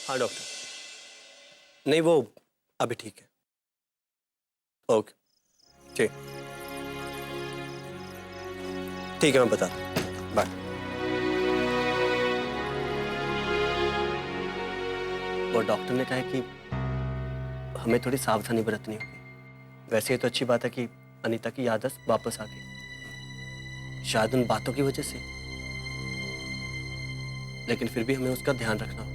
हाँ डॉक्टर। नहीं, वो अभी ठीक है। ओके, ठीक ठीक है, मैं बता दूँ। बाय। वो डॉक्टर ने कहा है कि हमें थोड़ी सावधानी बरतनी होगी। वैसे ये तो अच्छी बात है कि अनीता की याददाश्त वापस आ गई, शायद उन बातों की वजह से, लेकिन फिर भी हमें उसका ध्यान रखना होगा।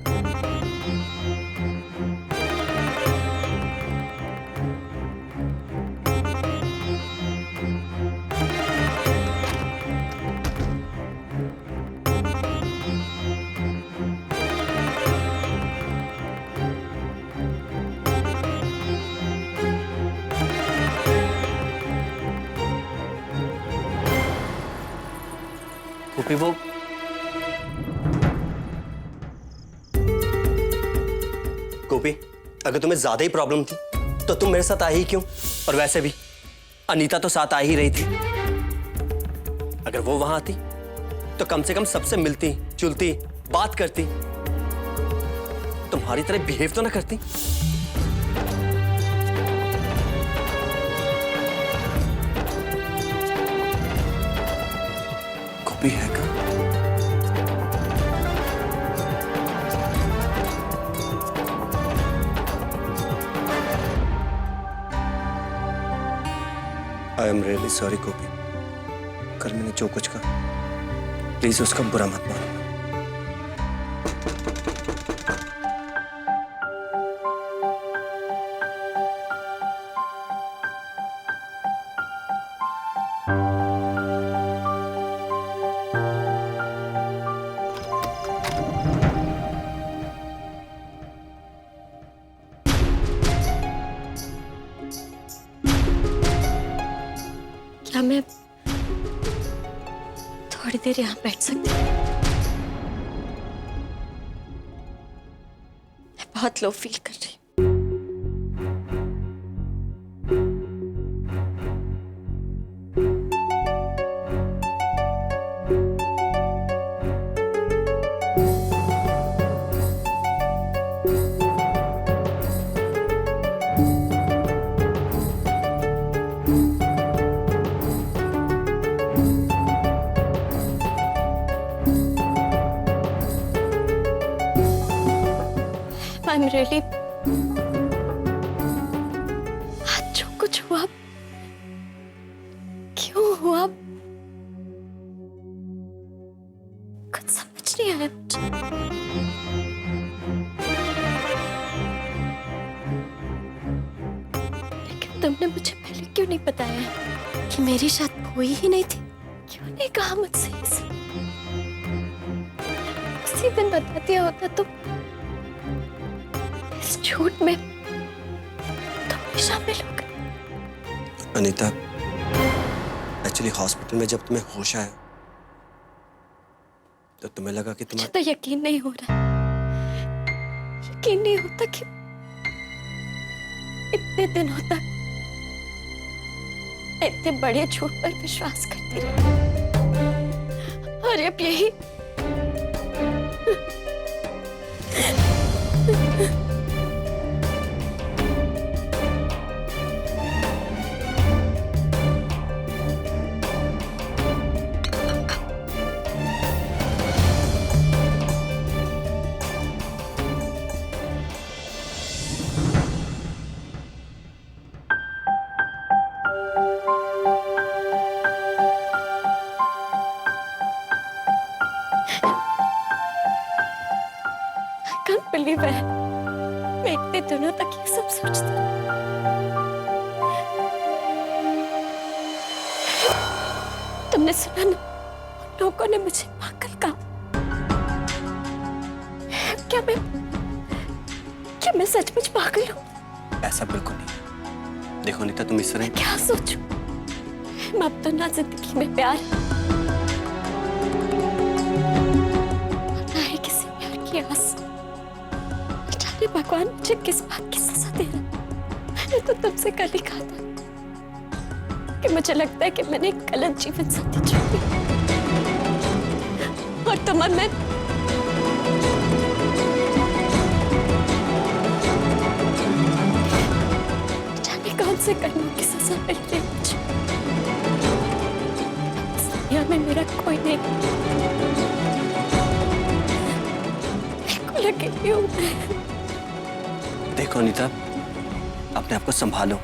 गोपी, वो गोपी, अगर तुम्हें ज्यादा ही प्रॉब्लम थी तो तुम मेरे साथ आई ही क्यों? और वैसे भी अनीता तो साथ आ ही रही थी। अगर वो वहां आती तो कम से कम सबसे मिलती, जुलती, बात करती, तुम्हारी तरह बिहेव तो ना करती। गोपी है का? आई एम रियली सॉरी गोपी। कल मैंने जो कुछ कहा, प्लीज उसका बुरा मत मानो। क्या मैं थोड़ी देर यहाँ बैठ सकती हूँ? मैं बहुत लो फील कर रही हूँ। I'm really... आज जो कुछ हुआ, क्यों हुआ, कुछ समझ नहीं आया मुझे। लेकिन तुमने मुझे पहले क्यों नहीं बताया कि मेरी शादी हुई ही नहीं थी? क्यों नहीं कहा मुझसे इसे? उसी दिन बता दिया होता तो इस झूठ में तुम भी शामिल हो गए। अनीता, एक्चुअली हॉस्पिटल में जब तुम्हें होश आया तो तुम्हें लगा कि मुझे तो यकीन नहीं हो रहा, यकीन नहीं होता कि इतने दिनों तक इतने बड़े झूठ पर विश्वास करती रही, और अब यही can't believe it. मैं इतने दिनों तक ये सब सोचती रही। तुमने सुना ना, लोगों ने मुझे पागल कहा। क्या मैं सचमुच पागल हूँ? ऐसा बिल्कुल नहीं। देखो अनीता, तुम इस तरह क्या सोचूं? मैं अब तो ना जिंदगी में प्यार ना ही किसी प्यार की आस। जाने भगवान मुझे किस बात की सजा दे रहा। मैंने तो तुमसे कल ही कहा था कि मुझे लगता है कि मैंने एक गलत जीवन साथी चुनी, और तुम्हें मैं मुझसे कर्मों की सजा मिल रही है मुझे। इस दुनिया में मेरा कोई नहीं, बिल्कुल अकेली हूँ मैं। देखो अनीता, अपने आप को संभालो।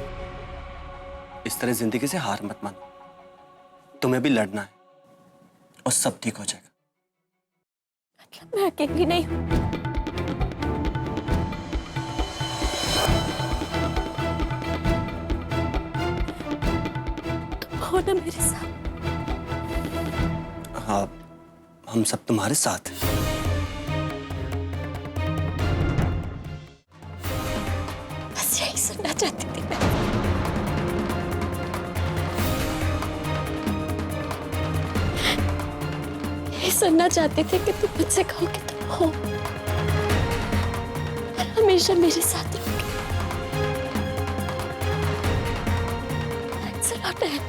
इस तरह जिंदगी से हार मत मानो। तुम्हें भी लड़ना है और सब ठीक हो जाएगा। मतलब मैं अकेली नहीं हूँ। तुम हो ना मेरे साथ? हाँ, हम सब तुम्हारे साथ हैं। बस यही सुनना चाहती थी मैं। यही सुनना चाहती थी कि तुम मुझसे कहो कि तुम हो और हमेशा मेरे साथ रहोगे। Thanks a lot, Anne.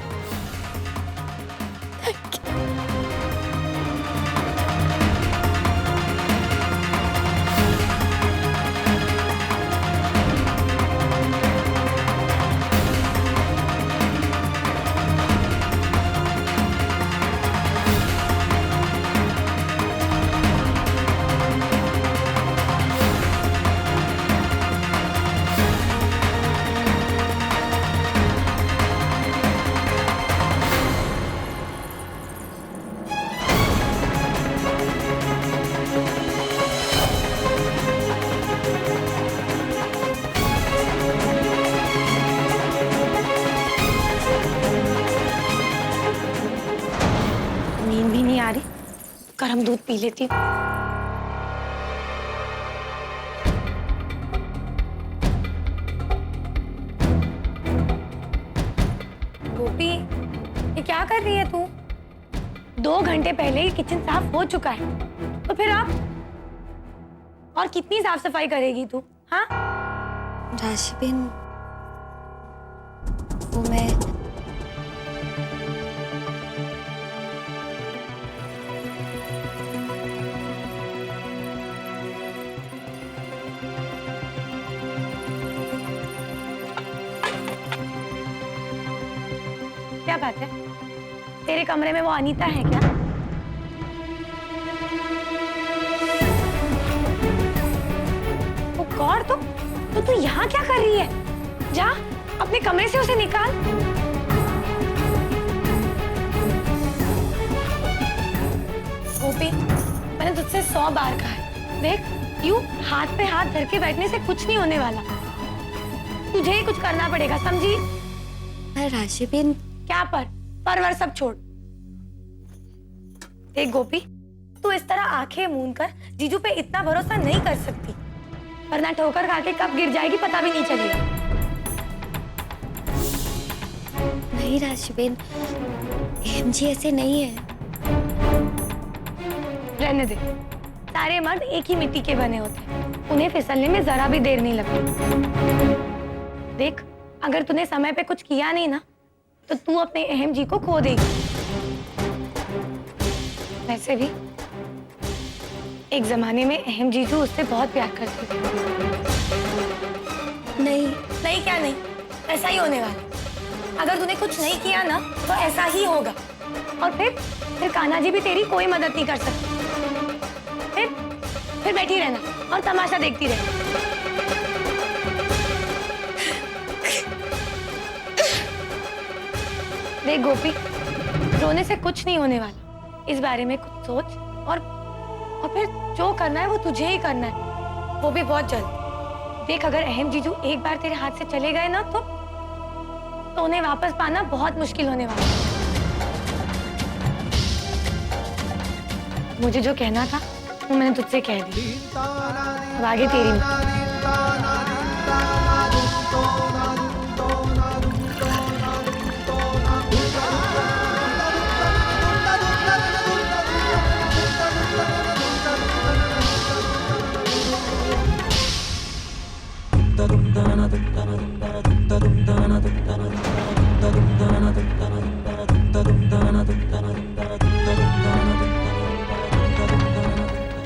Thank you. नींद भी नहीं आ रही, गर्म दूध पी लेती हूँ। गोपी, ये क्या कर रही है तू? 2 घंटे पहले ही किचन साफ हो चुका है, तो फिर अब और कितनी साफ सफाई करेगी तू? हाँ राशिबिन, वो मैं क्या बात है? तेरे कमरे में वो अनीता है क्या? वो गौर, तो तू यहाँ क्या कर रही है? जा अपने कमरे से उसे निकाल। गोपी, मैंने तुझसे 100 बार कहा है, देख यूं हाथ पे हाथ धर के बैठने से कुछ नहीं होने वाला। तुझे ही कुछ करना पड़ेगा, समझी? राशिबिन, क्या परवर सब छोड़। देख गोपी, तू इस तरह आंखें मूंद कर जीजू पे इतना भरोसा नहीं कर सकती, वरना ठोकर खा के कब गिर जाएगी पता भी नहीं चलेगा। नहीं राशिबिन, एमजी ऐसे नहीं है। रहने दे, सारे मर्द एक ही मिट्टी के बने होते हैं, उन्हें फिसलने में जरा भी देर नहीं लगती। देख, अगर तूने समय पे कुछ किया नहीं ना, तो तू अपने अहम जी को खो देगी। वैसे भी एक जमाने में अहम जीजू उससे बहुत प्यार करती थी। नहीं क्या नहीं, ऐसा ही होने वाला। अगर तूने कुछ नहीं किया ना, तो ऐसा ही होगा। और फिर कान्हा जी भी तेरी कोई मदद नहीं कर सकती। फिर बैठी रहना और तमाशा देखती रहना। देख गोपी, रोने से कुछ नहीं होने वाला। इस बारे में कुछ सोच और फिर जो करना है वो तुझे ही करना है, वो भी बहुत जल्द। देख, अगर अहम जीजू एक बार तेरे हाथ से चले गए ना, तो उन्हें वापस पाना बहुत मुश्किल होने वाला है। मुझे जो कहना था वो मैंने तुझसे कह दिया, अब आगे तेरी मर्जी।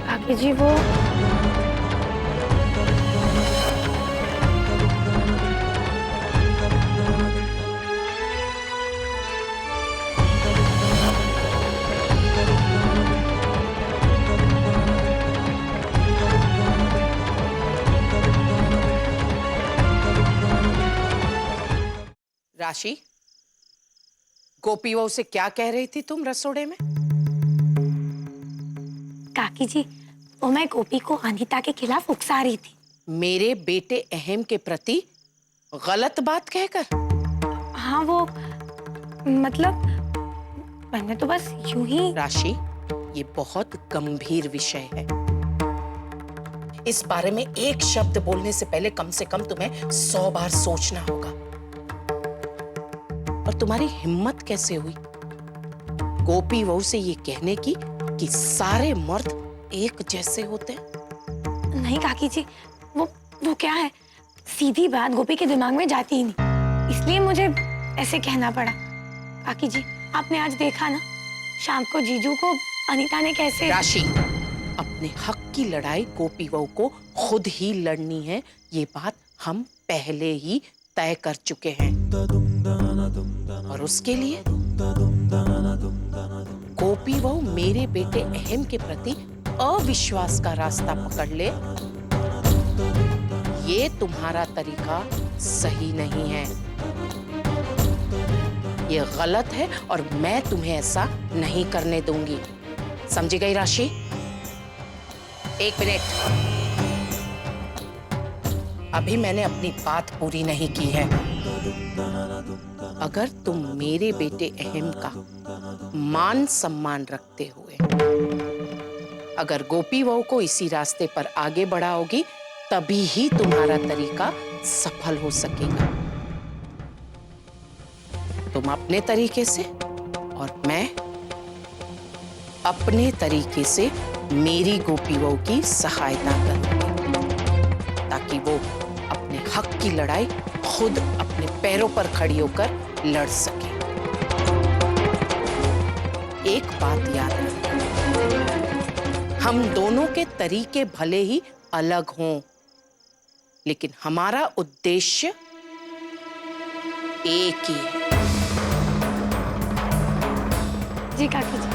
बाकी जी वो राशि, गोपी बहू से क्या कह रही थी तुम रसोड़े में? काकी जी, वो मैं गोपी को अनीता के खिलाफ उकसा रही थी। मेरे बेटे अहम के प्रति गलत बात कहकर? हाँ, वो मतलब मैंने तो बस यूं ही। राशि, ये बहुत गंभीर विषय है। इस बारे में एक शब्द बोलने से पहले कम से कम तुम्हें 100 बार सोचना होगा। और तुम्हारी हिम्मत कैसे हुई गोपी बहू से ये कहने की कि सारे मर्द एक जैसे होते हैं? नहीं काकी जी, वो क्या है, सीधी बात गोपी के दिमाग में जाती ही नहीं, इसलिए मुझे ऐसे कहना पड़ा। काकी जी, आपने आज देखा ना, शाम को जीजू को अनीता ने कैसे। राशि, अपने हक की लड़ाई गोपी बहू को खुद ही लड़नी है, ये बात हम पहले ही तय कर चुके हैं। और उसके लिए गोपी बहू मेरे बेटे अहम के प्रति अविश्वास का रास्ता पकड़ ले, ये तुम्हारा तरीका सही नहीं है, ये गलत है और मैं तुम्हें ऐसा नहीं करने दूंगी। समझी गई राशि? 1 मिनट, अभी मैंने अपनी बात पूरी नहीं की है। अगर तुम मेरे बेटे अहम का मान सम्मान रखते हुए अगर गोपी बहू को इसी रास्ते पर आगे बढ़ाओगी, तभी ही तुम्हारा तरीका सफल हो सकेगा। तुम अपने तरीके से और मैं अपने तरीके से मेरी गोपी बहू की सहायता करूंगी, ताकि वो अपने हक की लड़ाई खुद अपने पैरों पर खड़ी होकर लड़ सके। एक बात याद रखना, हम दोनों के तरीके भले ही अलग हों, लेकिन हमारा उद्देश्य एक ही है। जी काकी जी।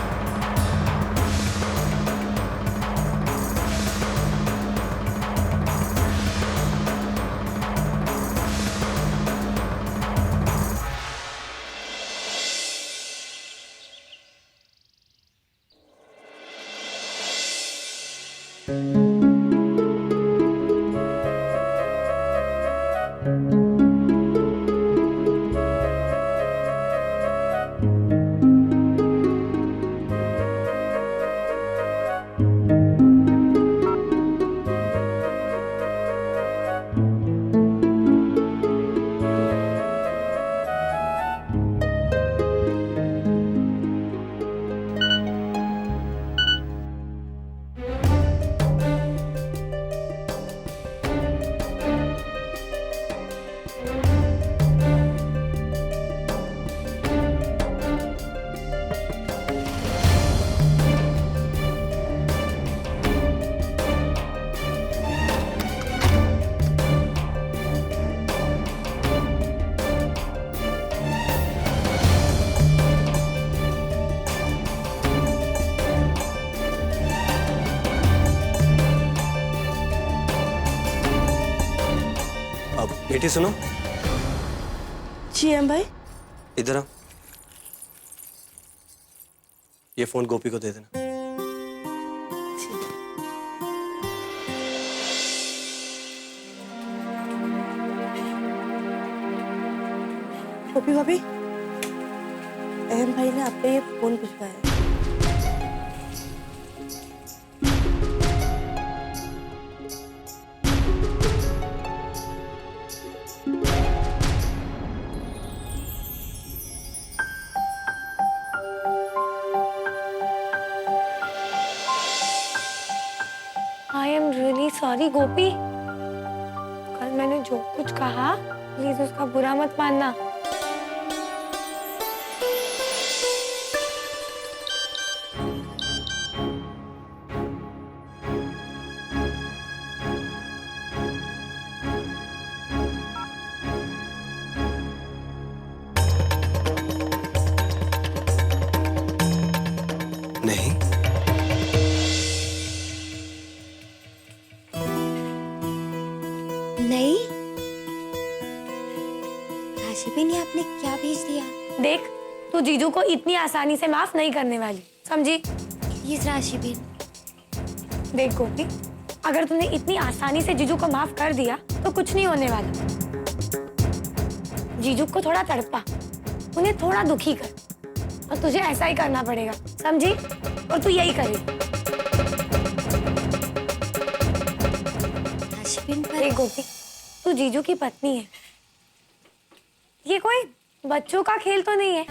बेटी सुनो। जी एम भाई। इधर आओ, ये फोन गोपी को दे देना। गोपी भाभी, एम भाई ने आप पे ये फोन भिजवाया है। आई एम रियली सॉरी गोपी, कल मैंने जो कुछ कहा प्लीज उसका बुरा मत मानना। नहीं, नहीं, राशिबिन ये आपने क्या भेज दिया? देख, तू जीजू को इतनी आसानी से माफ नहीं करने वाली, समझी? प्लीज राशिबिन। देख गोपी, अगर तूने इतनी आसानी से जीजू को माफ कर दिया तो कुछ नहीं होने वाला। जीजू को थोड़ा तड़पा, उन्हें थोड़ा दुखी कर, और तुझे ऐसा ही करना पड़ेगा, समझी? और तू यही करेगी। राशिबिन पर देख गोपी, तू जीजू की पत्नी है। ये कोई बच्चों का खेल तो नहीं है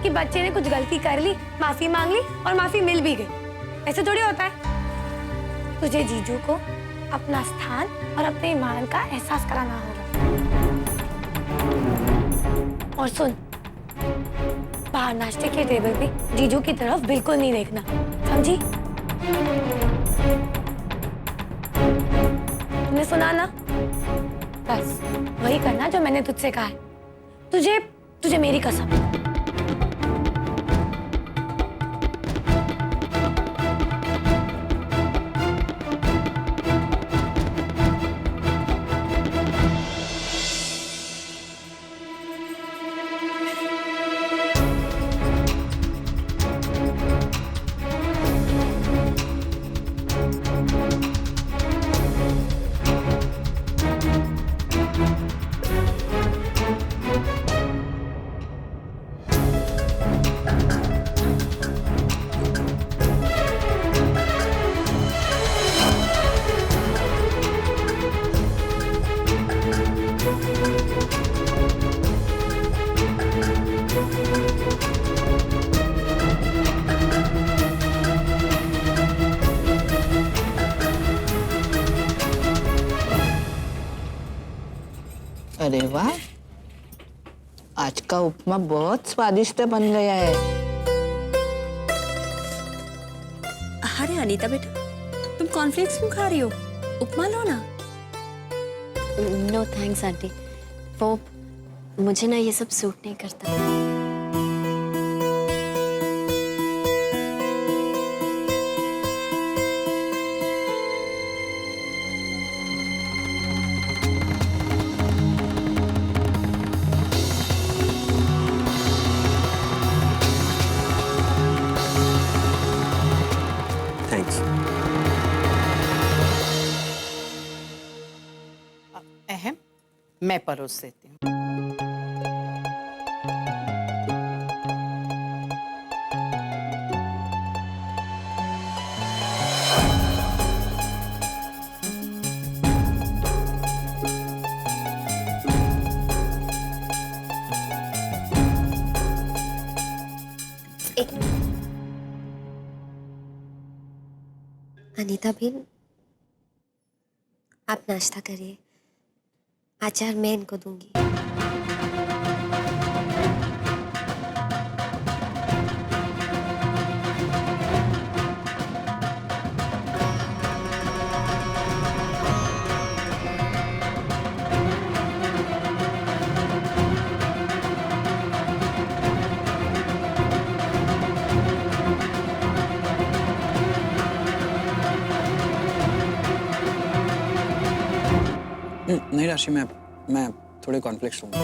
कि बच्चे ने कुछ गलती कर ली, माफी मांग ली और माफी मिल भी गई। ऐसे थोड़ी होता है। तुझे जीजू को अपना स्थान और अपने ईमान का एहसास कराना होगा। और सुन, बाहर नाश्ते के टेबल पे जीजू की तरफ बिल्कुल नहीं देखना, समझी? तुमने सुना ना? बस वही करना जो मैंने तुझसे कहा है। तुझे मेरी कसम। अरे वाह, आज का उपमा बहुत स्वादिष्ट बन गया है। अरे अनीता बेटा, तुम कॉर्नफ्लेक्स क्यों खा रही हो? उपमा लो ना। नो थैंक्स आंटी, वो मुझे ना ये सब सूट नहीं करता। थैंक्स। अहम, मैं परोस देती हूँ। एक अनीता बहन, आप नाश्ता करिए, अचार मैं इनको दूंगी। नहीं राशि, मैं थोड़े कॉर्नफ्लेक्स लूंगा।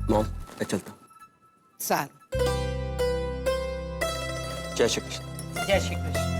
मॉम, मैं चलता हूँ। सारू, जय श्री कृष्ण। जय श्री कृष्ण।